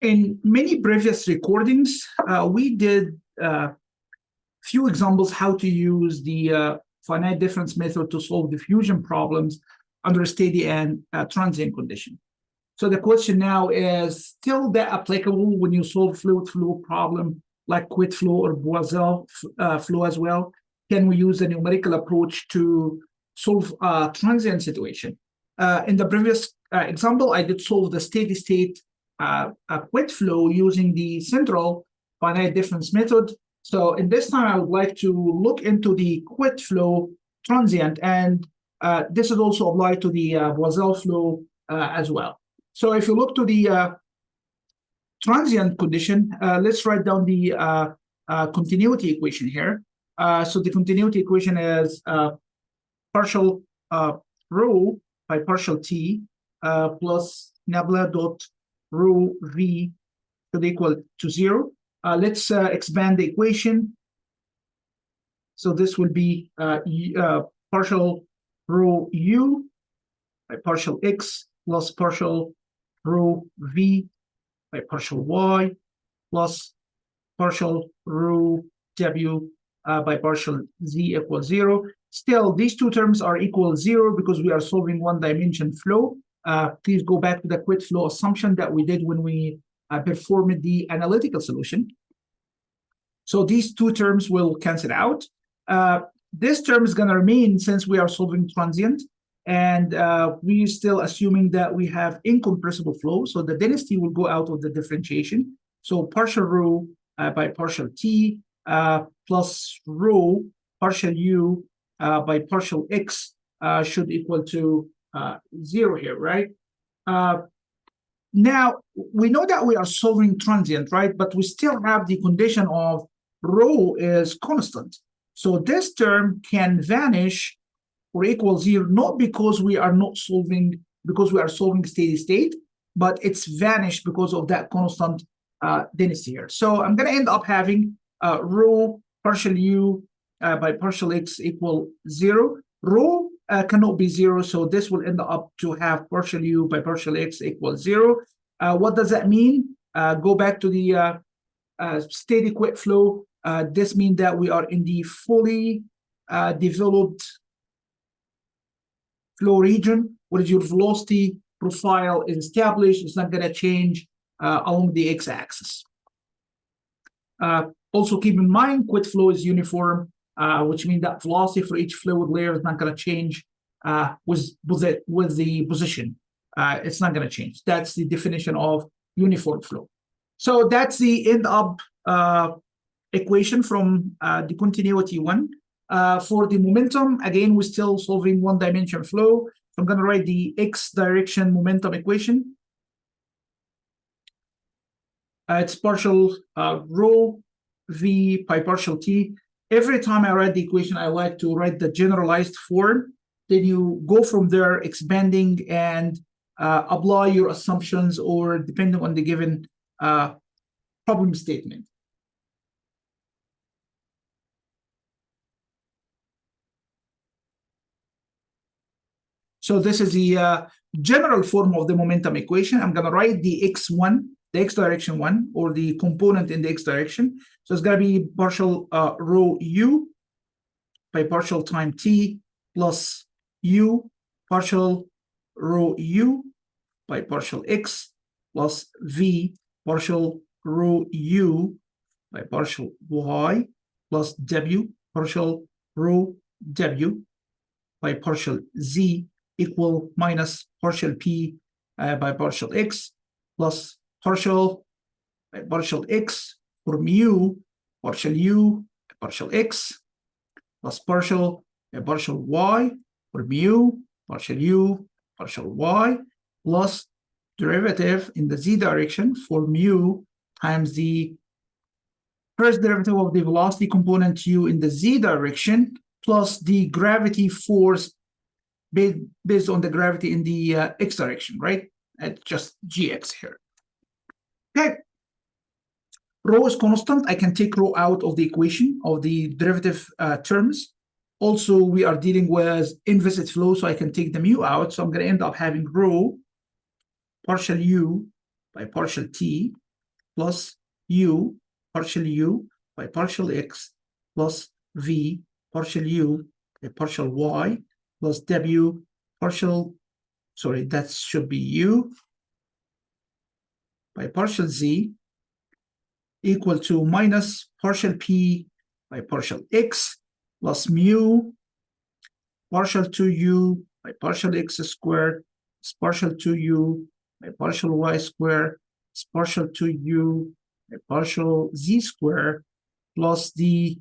In many previous recordings, we did few examples how to use the finite difference method to solve diffusion problems under steady and transient condition. So the question now is, still that applicable when you solve fluid flow problem like Couette flow or Boisel flow as well? Can we use a numerical approach to solve a transient situation? In the previous example, I did solve the steady state Couette flow using the central finite difference method. So in this time, I would like to look into the Couette flow transient, and this is also applied to the Boisel flow as well. So if you look to the transient condition, let's write down the continuity equation here. So the continuity equation is partial rho by partial t plus nabla dot rho v should equal to 0. Let's expand the equation. So this will be partial rho u by partial x plus partial rho v by partial y plus partial rho w by partial z equals 0. Still, these two terms are equal 0 because we are solving one-dimension flow. Please go back to the Couette flow assumption that we did when we performed the analytical solution. So these two terms will cancel out. This term is going to remain since we are solving transient, and we're still assuming that we have incompressible flow. So the density will go out of the differentiation. So partial rho by partial t plus rho partial u by partial x should equal to 0 here, right? Now, we know that we are solving transient, right? But we still have the condition of rho is constant. So this term can vanish or equal 0, not because we are not solving, because we are solving steady state, but it's vanished because of that constant density here. So I'm going to end up having rho partial u by partial x equal 0. Rho cannot be 0, so this will end up to have partial u by partial x equals 0. What does that mean? Go back to the steady Couette flow. This means that we are in the fully developed flow region, where your velocity profile is established. It's not going to change along the x-axis. Also keep in mind, Couette flow is uniform, which means that velocity for each fluid layer is not going to change with the position. It's not going to change. That's the definition of uniform flow. So that's the end up equation from the continuity one. For the momentum, again, we're still solving one-dimension flow. So I'm going to write the x direction momentum equation. It's partial rho v by partial t. Every time I write the equation, I like to write the generalized form. Then you go from there, expanding and apply your assumptions, or depending on the given problem statement. So this is the general form of the momentum equation. I'm going to write the x1, the x direction one, or the component in the x direction. So it's going to be partial rho u by partial time t plus u partial rho u by partial x plus v partial rho u by partial y plus w partial rho w by partial z equal minus partial p by partial x plus partial by partial x for mu partial u by partial x plus partial by partial y for mu partial u partial y plus derivative in the z direction for mu times the first derivative of the velocity component u in the z direction plus the gravity force based on the gravity in the x direction, right? At just gx here. Okay. Rho is constant. I can take rho out of the equation of the derivative terms. Also, we are dealing with inviscid flow, so I can take the mu out. So I'm going to end up having rho partial u by partial t plus u, partial u by partial x, plus v, partial u by partial y, plus w, partial, sorry, that should be u by partial z, equal to minus partial p by partial x, plus mu partial 2u by partial x squared, is partial 2u by partial y squared, is partial 2u by partial z squared, plus the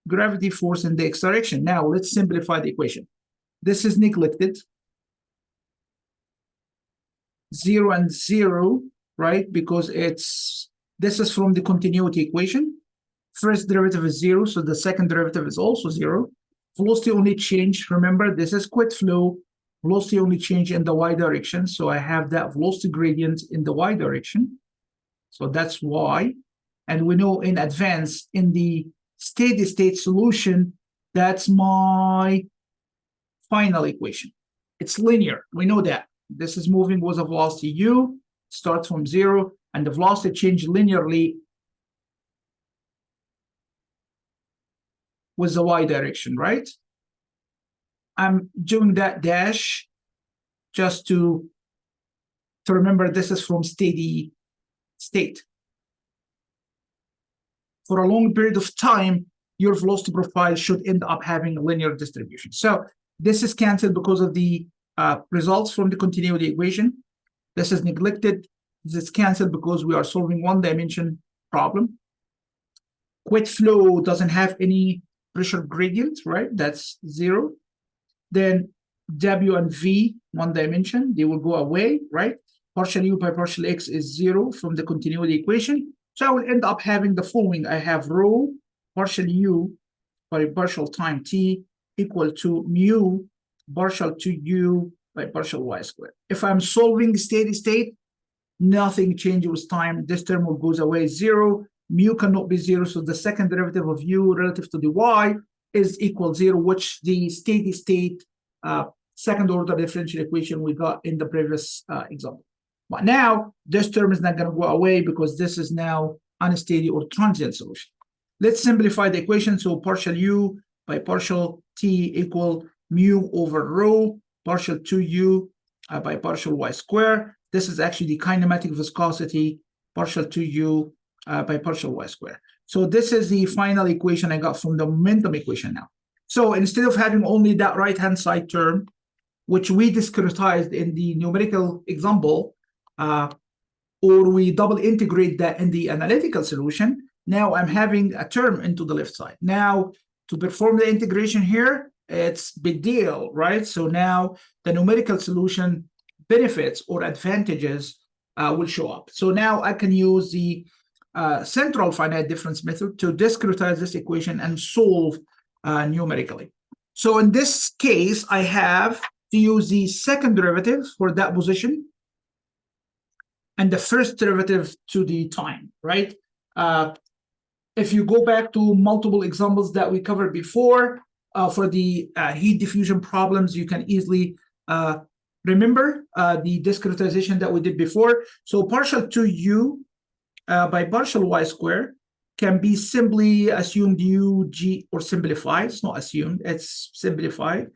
gravity force in the x direction. Now let's simplify the equation. This is neglected. 0 and 0, right? Because this is from the continuity equation. First derivative is 0, so the second derivative is also 0. Velocity only change. Remember, this is Couette flow. Velocity only change in the y direction. So I have that velocity gradient in the y direction. So that's y. And we know in advance in the steady state solution, that's my final equation. It's linear. We know that. This is moving with a velocity u, starts from 0, and the velocity change linearly with the y direction, right? I'm doing that dash just to remember this is from steady state. For a long period of time, your velocity profile should end up having a linear distribution. So this is canceled because of the results from the continuity equation. This is neglected. This is canceled because we are solving one-dimension problem. Couette flow doesn't have any pressure gradient, right? That's 0. Then W and V, one dimension, they will go away, right? Partial U by partial X is 0 from the continuity equation. So I will end up having the following. I have rho partial U by partial time T equal to mu partial to U by partial Y squared. If I'm solving steady state, nothing changes with time. This term will goes away 0. Mu cannot be 0, so the second derivative of u relative to the y is equal 0, which the steady state second order differential equation we got in the previous example. But now this term is not going to go away because this is now unsteady or transient solution. Let's simplify the equation. So partial u by partial t equal mu over rho partial 2u by partial y squared. This is actually the kinematic viscosity partial 2u by partial y squared. So this is the final equation I got from the momentum equation now. So instead of having only that right-hand side term, which we discretized in the numerical example, or we double integrate that in the analytical solution, now I'm having a term into the left side. Now, to perform the integration here, it's big deal, right? So now the numerical solution benefits or advantages will show up. So now I can use the central finite difference method to discretize this equation and solve numerically. So in this case, I have to use the second derivative for that position and the first derivative to the time, right? If you go back to multiple examples that we covered before for the heat diffusion problems, you can easily remember the discretization that we did before. So partial 2u by partial y squared can be simply assumed UG or simplified. It's not assumed, it's simplified.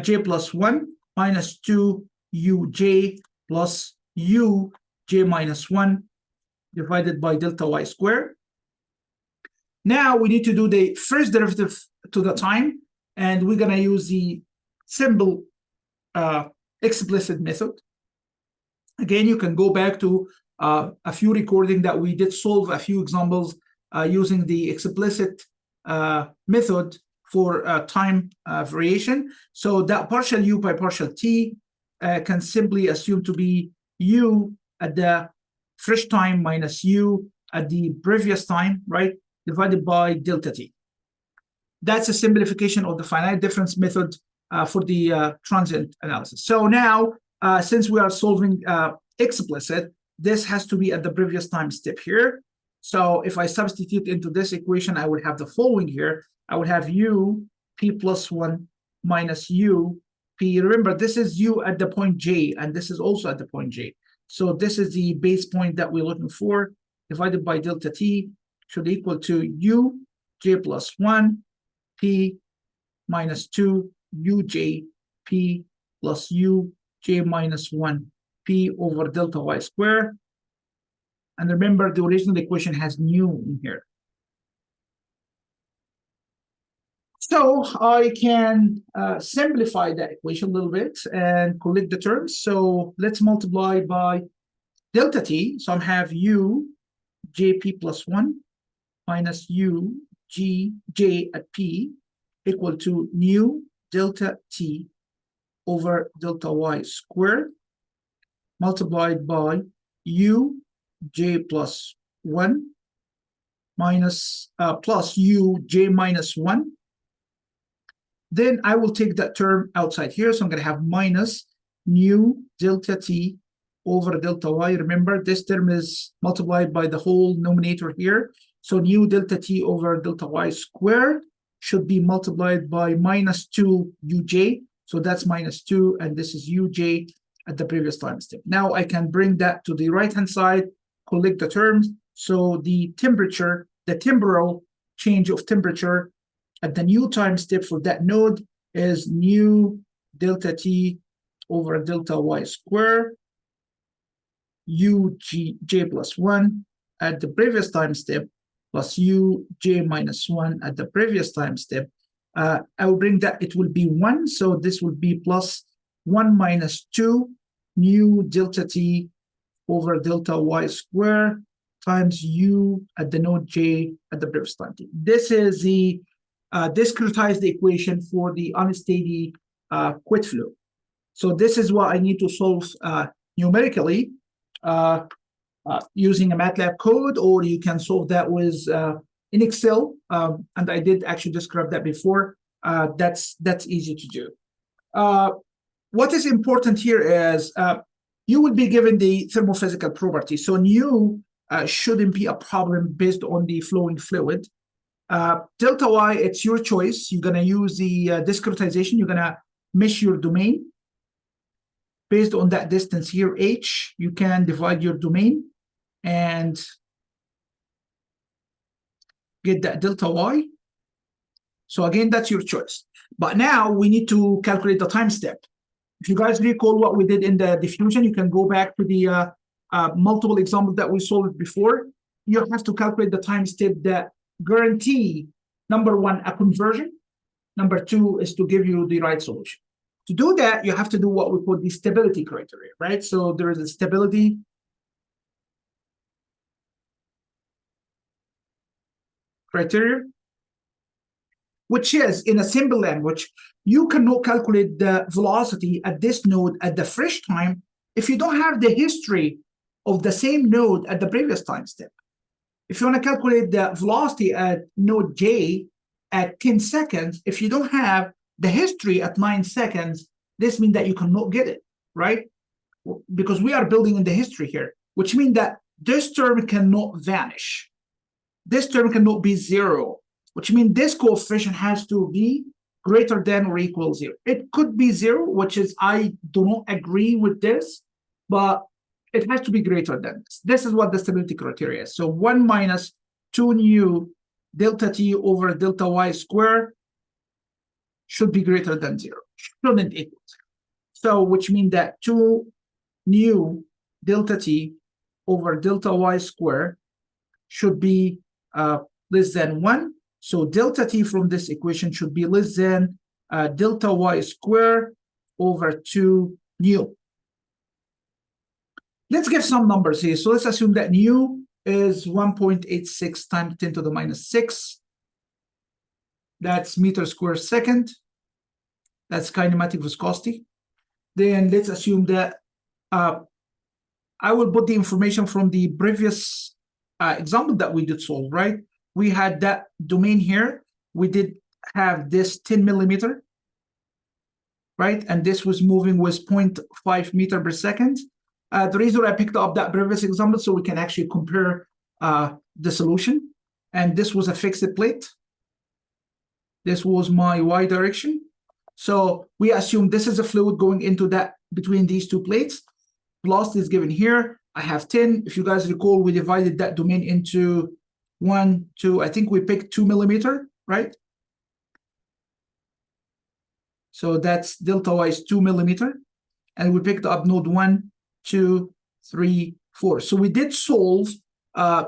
J plus 1 minus 2 UJ plus UJ minus 1 divided by delta y squared. Now we need to do the first derivative to the time, and we're going to use the simple explicit method. Again, you can go back to a few recordings that we did solve a few examples using the explicit method for time variation. So that partial u by partial t can simply assume to be u at the fresh time minus u at the previous time, right, divided by delta t. That's a simplification of the finite difference method for the transient analysis. So now, since we are solving explicit, this has to be at the previous time step here. So if I substitute into this equation, I would have the following here. I would have u p plus 1 minus u p. Remember, this is u at the point j, and this is also at the point j. So this is the base point that we're looking for. divided by delta t should equal to u j plus 1 p minus 2 uj p plus u j minus 1 p over delta y squared. And remember, the original equation has nu in here. So I can simplify that equation a little bit and collect the terms. So let's multiply by delta t. So I have u jp plus 1 minus u j at p equal to nu delta t over delta y squared multiplied by u j plus 1 minus plus u j minus 1. Then I will take that term outside here. So I'm going to have minus nu delta t over delta y. Remember, this term is multiplied by the whole numerator here. So nu delta t over delta y squared should be multiplied by minus 2 uj. So that's minus 2, and this is uj at the previous time step. Now I can bring that to the right-hand side, collect the terms. So the temperature, the temporal change of temperature at the new time step for that node is nu delta t over delta y squared j plus 1 at the previous time step plus uj minus 1 at the previous time step. I will bring that, it will be 1, so this will be plus 1 minus 2 nu delta t over delta y squared times u at the node j at the previous time t. This is the discretized equation for the unsteady Couette flow. So this is what I need to solve numerically using a MATLAB code, or you can solve that with in Excel. And I did actually describe that before. That's easy to do. What is important here is you will be given the thermophysical property. So nu shouldn't be a problem based on the flowing fluid. Delta y, it's your choice. You're going to use the discretization. You're going to mesh your domain. Based on that distance here, h, you can divide your domain and get that delta y. So again, that's your choice. But now we need to calculate the time step. If you guys recall what we did in the diffusion, you can go back to the multiple examples that we solved before. You have to calculate the time step that guarantee, number one, a conversion. Number two is to give you the right solution. To do that, you have to do what we call the stability criteria, right? So there is a stability criteria, which is, in a simple language, you cannot calculate the velocity at this node at the fresh time if you don't have the history of the same node at the previous time step. If you want to calculate the velocity at node J at 10 seconds, if you don't have the history at 9 seconds, this means that you cannot get it, right? Because we are building in the history here, which means that this term cannot vanish. This term cannot be 0, which means this coefficient has to be greater than or equal 0. It could be 0, which is, I do not agree with this, but it has to be greater than this. This is what the stability criteria is. So 1 minus 2 nu delta t over delta y squared should be greater than 0, shouldn't equal 0. So which means that 2 nu delta t over delta y squared should be less than 1. So delta t from this equation should be less than delta y squared over 2 nu. Let's give some numbers here. So let's assume that nu is 1.86 times 10 to the minus 6. That's meter square second. That's kinematic viscosity. Then let's assume that I will put the information from the previous example that we did solve, right? We had that domain here. We did have this 10 millimeter, right? And this was moving with 0.5 meter per second. The reason I picked up that previous example so we can actually compare the solution. And this was a fixed plate. This was my y direction. So we assume this is a fluid going into that between these two plates. Velocity is given here. I have 10. If you guys recall, we divided that domain into 1, 2, I think we picked 2 millimeter, right? So that's delta y is 2 millimeter. And we picked up node 1, 2, 3, 4. So we did solve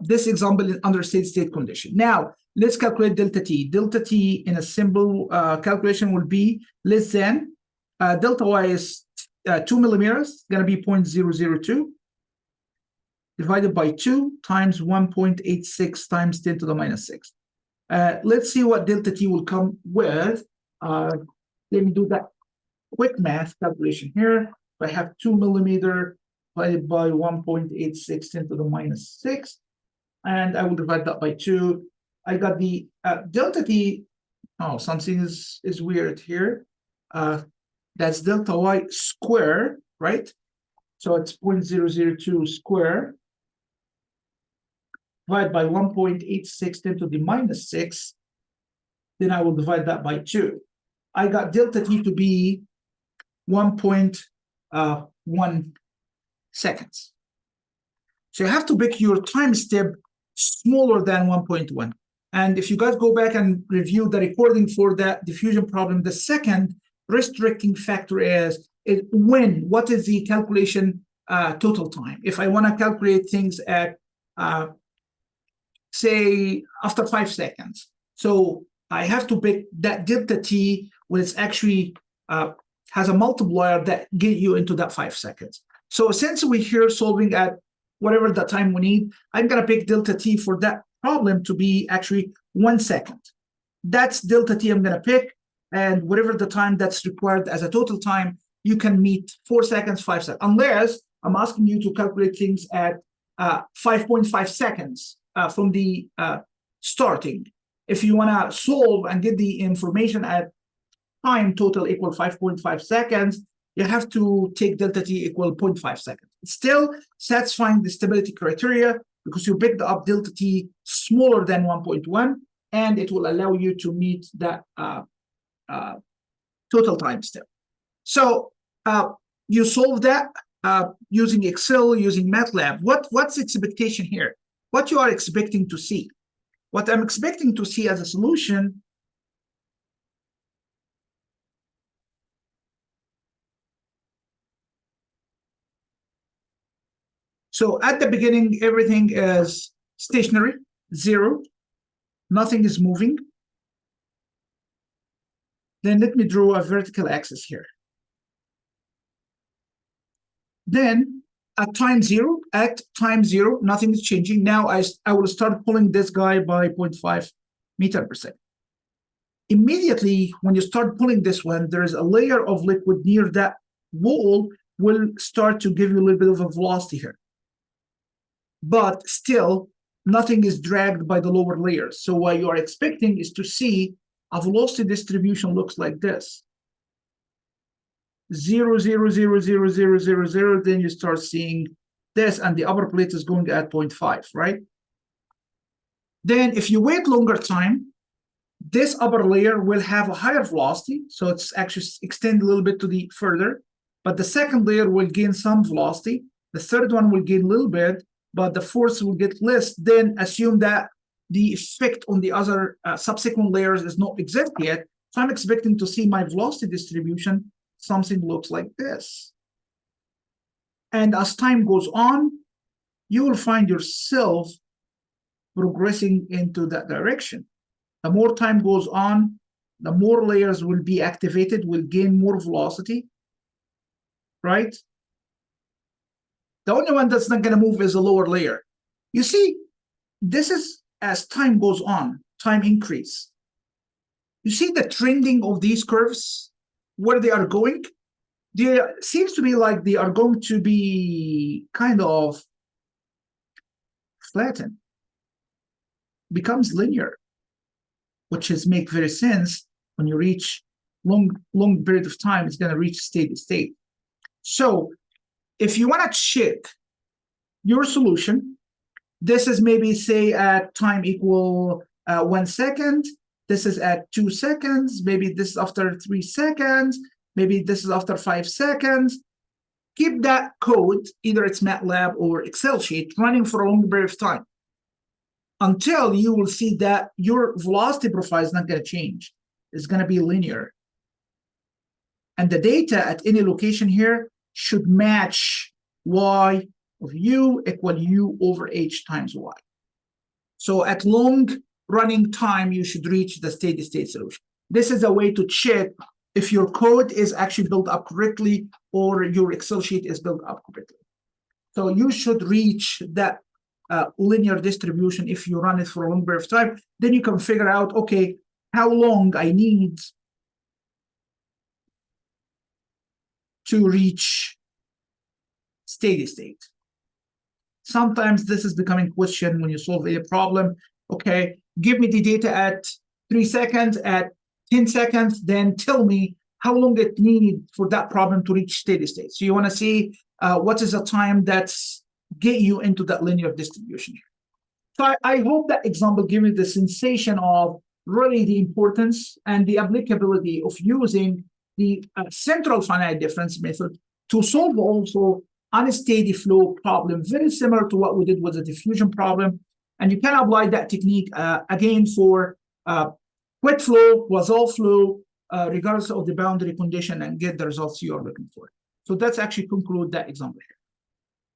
this example under state condition. Now, let's calculate delta t. Delta t in a simple calculation will be less than delta y is 2 millimeters, going to be 0.002 divided by 2 times 1.86 times 10 to the minus 6. Let's see what delta t will come with. Let me do that quick math calculation here. I have 2 millimeter divided by 1.86 10 to the minus 6, and I will divide that by 2. I got the delta t. Oh, something is weird here. That's delta y square, right? So it's 0.002 square divided by 1.86 10 to the minus 6. Then I will divide that by 2. I got delta t to be 1.1 seconds. So you have to pick your time step smaller than 1.1. And if you guys go back and review the recording for that diffusion problem, the second restricting factor is when, what is the calculation total time? If I want to calculate things at, say, after 5 seconds. So I have to pick that delta t when it's actually has a multiplier that get you into that 5 seconds. So since we're here solving at whatever the time we need, I'm going to pick delta t for that problem to be actually 1 second. That's delta t I'm going to pick, and whatever the time that's required as a total time, you can meet 4 seconds, 5 seconds, unless I'm asking you to calculate things at 5.5 seconds from the starting. If you want to solve and get the information at time total equal 5.5 seconds, you have to take delta t equal 0.5 seconds. It's still satisfying the stability criteria because you picked up delta t smaller than 1.1, and it will allow you to meet that total time step. So you solve that using Excel, using MATLAB. What's the expectation here? What you are expecting to see? What I'm expecting to see as a solution so at the beginning, everything is stationary, 0. Nothing is moving. Then let me draw a vertical axis here. Then at time 0, nothing is changing. Now I will start pulling this guy by 0.5 meter per second. Immediately, when you start pulling this one, there is a layer of liquid near that wall will start to give you a little bit of a velocity here. But still, nothing is dragged by the lower layers. So what you are expecting is to see a velocity distribution looks like this. 0, 0, 0, 0, 0, 0, 0, then you start seeing this, and the upper plate is going at 0.5, right? Then if you wait longer time, this upper layer will have a higher velocity, so it's actually extend a little bit to the further, but the second layer will gain some velocity, the third one will gain a little bit, but the fourth will get less. Then assume that the effect on the other subsequent layers is not exist yet, so I'm expecting to see my velocity distribution something looks like this. And as time goes on, you will find yourself progressing into that direction. The more time goes on, the more layers will be activated, will gain more velocity, right? The only one that's not going to move is the lower layer. You see, this is as time goes on, time increase. You see the trending of these curves? Where they are going, seems to be like they are going to be kind of flattened, becomes linear, which is make very sense when you reach long period of time, it's going to reach steady state. So if you want to check your solution, this is maybe say at time equal 1 second. This is at 2 seconds. Maybe this is after 3 seconds. Maybe this is after 5 seconds. keep that code, either it's MATLAB or Excel sheet, running for a long period of time until you will see that your velocity profile is not going to change. It's going to be linear. And the data at any location here should match y of u equal u over h times y. So at long running time, you should reach the steady state solution. This is a way to check if your code is actually built up correctly or your Excel sheet is built up correctly. So you should reach that linear distribution if you run it for a long period of time. Then you can figure out, okay, how long I need to reach steady state. Sometimes this is becoming a question when you solve a problem. Okay, give me the data at 3 seconds, at 10 seconds, then tell me how long it needs for that problem to reach steady state. So you want to see what is the time that's get you into that linear distribution. So I hope that example gives you the sensation of really the importance and the applicability of using the central finite difference method to solve also unsteady flow problem, very similar to what we did with the diffusion problem. And you can apply that technique again for Couette flow, Poisson flow, regardless of the boundary condition, and get the results you are looking for. So that's actually conclude that example here.